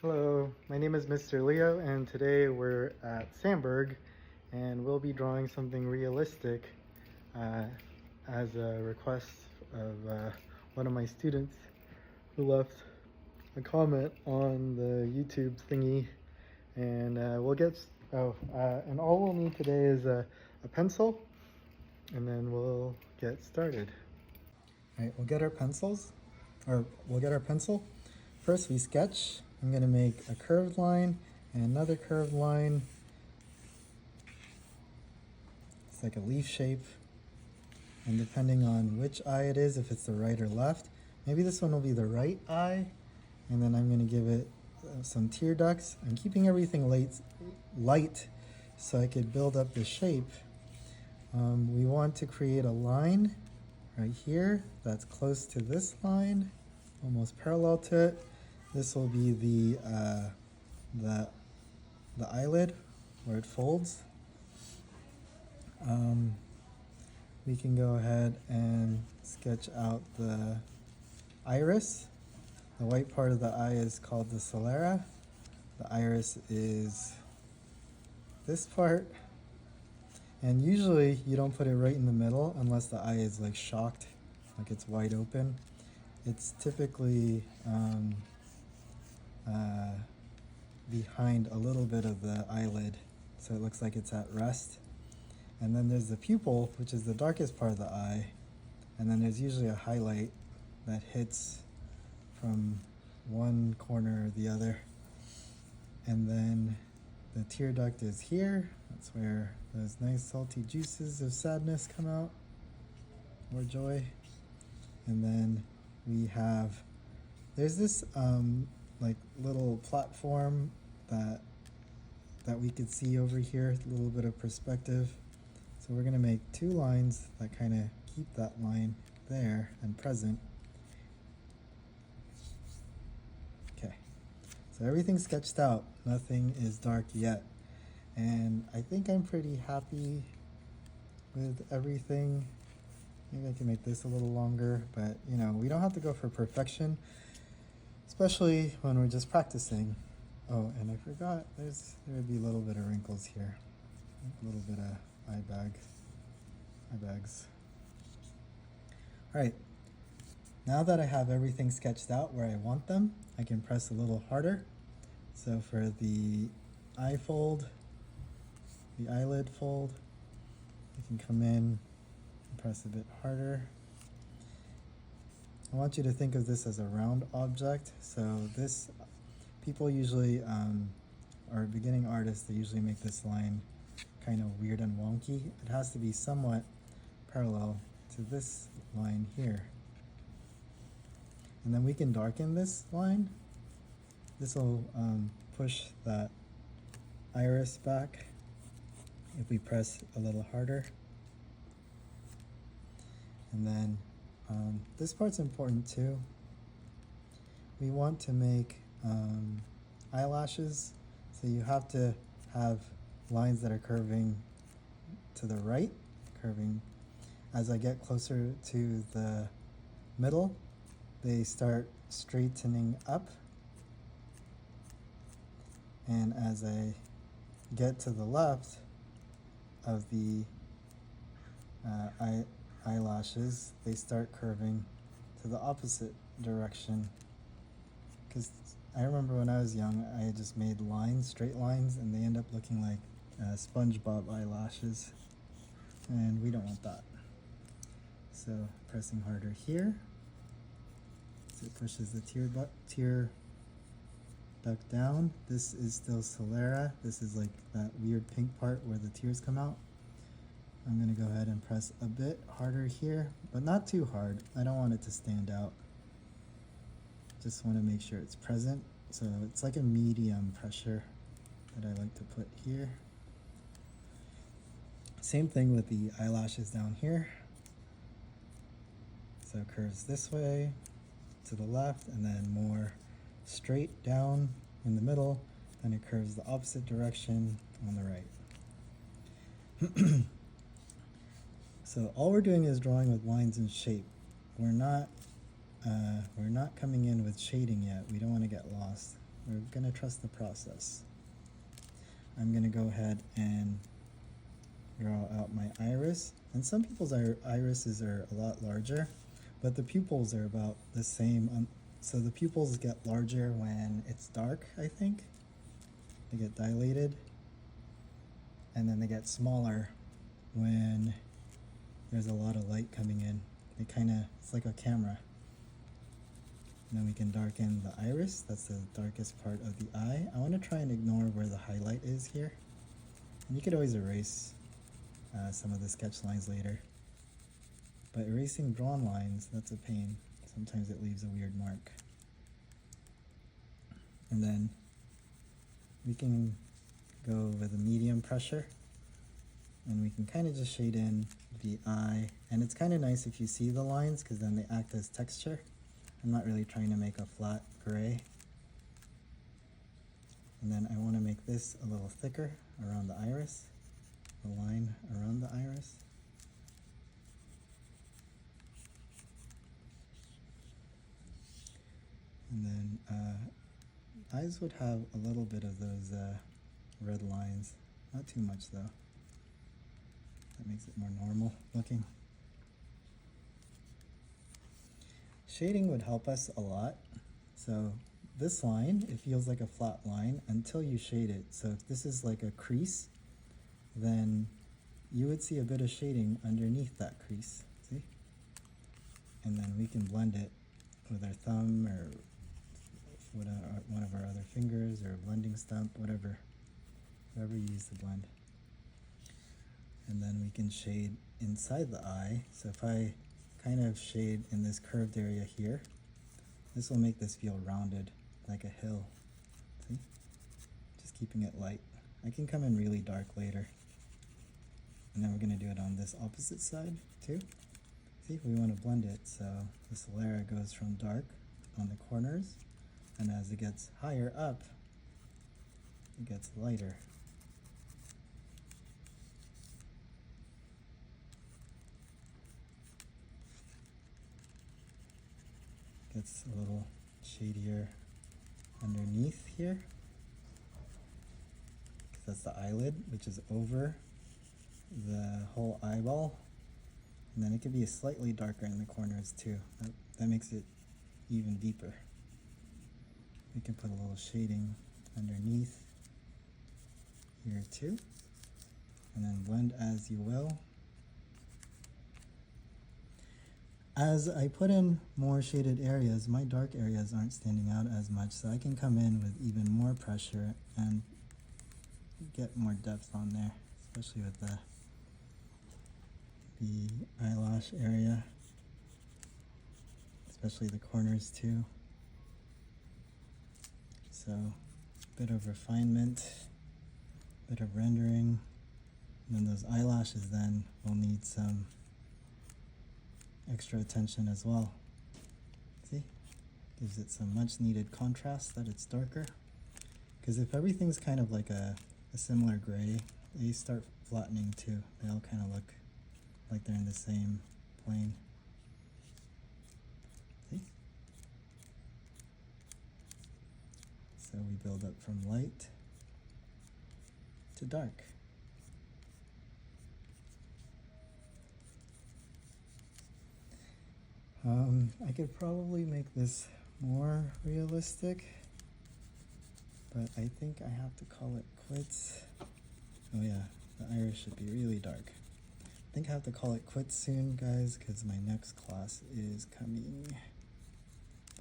Hello, my name is Mr. Leo, and today we're at Sandburg, and we'll be drawing something realistic uh, as a request of one of my students who left a comment on the YouTube thingy. And and all we'll need today is a pencil, and then we'll get started. All right, we'll get our pencils, or we'll get our pencil. First we sketch. I'm going to make a curved line and another curved line. It's like a leaf shape. And depending on which eye it is, if it's the right or left, maybe this one will be the right eye. And then I'm going to give it some tear ducts. I'm keeping everything light so I could build up the shape. We want to create a line right here that's close to this line, almost parallel to it. This will be the eyelid where it folds. We can go ahead and sketch out the iris. The white part of the eye is called the sclera. The iris is this part. And usually you don't put it right in the middle unless the eye is like shocked, like it's wide open. It's typically behind a little bit of the eyelid, so it looks like it's at rest. And then there's the pupil, which is the darkest part of the eye, and then there's usually a highlight that hits from one corner or the other. And then the tear duct is here. That's where those nice salty juices of sadness come out, or joy. And then we have, there's this like little platform that we could see over here, a little bit of perspective. So we're gonna make two lines that kind of keep that line there and present. Okay, so everything's sketched out, nothing is dark yet. And I think I'm pretty happy with everything. Maybe I can make this a little longer, but you know, we don't have to go for perfection, especially when we're just practicing. Oh, and I forgot, there would be a little bit of wrinkles here, a little bit of eye bags. All right, now that I have everything sketched out where I want them, I can press a little harder. So for the eye fold, the eyelid fold, you can come in and press a bit harder. I want you to think of this as a round object. So this, people usually, or beginning artists, they usually make this line kind of weird and wonky. It has to be somewhat parallel to this line here. And then we can darken this line. This will push that iris back if we press a little harder. And then this part's important too. We want to make eyelashes, so you have to have lines that are curving to the right, curving. As I get closer to the middle, they start straightening up. And as I get to the left of the eyelashes, they start curving to the opposite direction. Because I remember when I was young, I just made lines, straight lines, and they end up looking like SpongeBob eyelashes. And we don't want that. So pressing harder here, so it pushes the tear duct down. This is still sclera. This is like that weird pink part where the tears come out. I'm gonna go ahead and press a bit harder here, but not too hard. I don't want it to stand out. Just want to make sure it's present. So it's like a medium pressure that I like to put here. Same thing with the eyelashes down here. So it curves this way to the left and then more straight down in the middle, then it curves the opposite direction on the right. So all we're doing is drawing with lines and shape. We're not coming in with shading yet. We don't want to get lost. We're gonna trust the process. I'm gonna go ahead and draw out my iris. And some people's irises are a lot larger, but the pupils are about the same. So the pupils get larger when it's dark, I think. They get dilated. And then they get smaller when there's a lot of light coming in. It's like a camera. And then we can darken the iris. That's the darkest part of the eye. I want to try and ignore where the highlight is here. And you could always erase some of the sketch lines later. But erasing drawn lines, that's a pain. Sometimes it leaves a weird mark. And then we can go with a medium pressure, and we can kind of just shade in the eye. And it's kind of nice if you see the lines, because then they act as texture. I'm not really trying to make a flat gray. And then I want to make this a little thicker around the iris, the line around the iris. And then eyes would have a little bit of those red lines, not too much though. That makes it more normal looking. Shading would help us a lot. So this line, it feels like a flat line until you shade it. So if this is like a crease, then you would see a bit of shading underneath that crease, see? And then we can blend it with our thumb or one of our other fingers or a blending stump, whatever you use to blend. And then we can shade inside the eye. So if I kind of shade in this curved area here, this will make this feel rounded like a hill. See? Just keeping it light. I can come in really dark later. And then we're going to do it on this opposite side too. See, we want to blend it, so the sclera goes from dark on the corners, and as it gets higher up, it gets lighter. Gets a little shadier underneath here. That's the eyelid, which is over the whole eyeball. And then it could be slightly darker in the corners too. That makes it even deeper. We can put a little shading underneath here too. And then blend as you will. As I put in more shaded areas, my dark areas aren't standing out as much, so I can come in with even more pressure and get more depth on there, especially with the eyelash area, especially the corners too. So a bit of refinement, a bit of rendering, and then those eyelashes then will need some extra attention as well. See? Gives it some much needed contrast that it's darker. Because if everything's kind of like a similar gray, they start flattening too. They all kind of look like they're in the same plane. See? So we build up from light to dark. I could probably make this more realistic, but I think I have to call it quits. Oh yeah, the iris should be really dark. I think I have to call it quits soon, guys, because my next class is coming.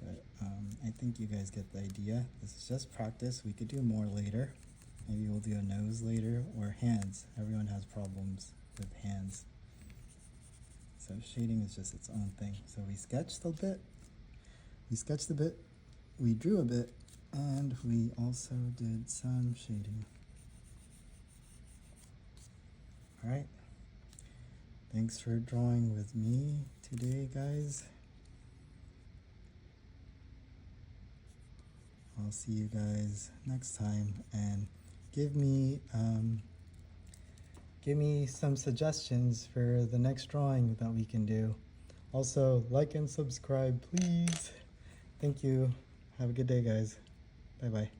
But I think you guys get the idea. This is just practice. We could do more later. Maybe we'll do a nose later, or hands. Everyone has problems with hands. So shading is just its own thing. So we sketched a bit, we drew a bit, and we also did some shading. All right. Thanks for drawing with me today, guys. I'll see you guys next time, and give me some suggestions for the next drawing that we can do. Also, like and subscribe, please. Thank you. Have a good day, guys. Bye-bye.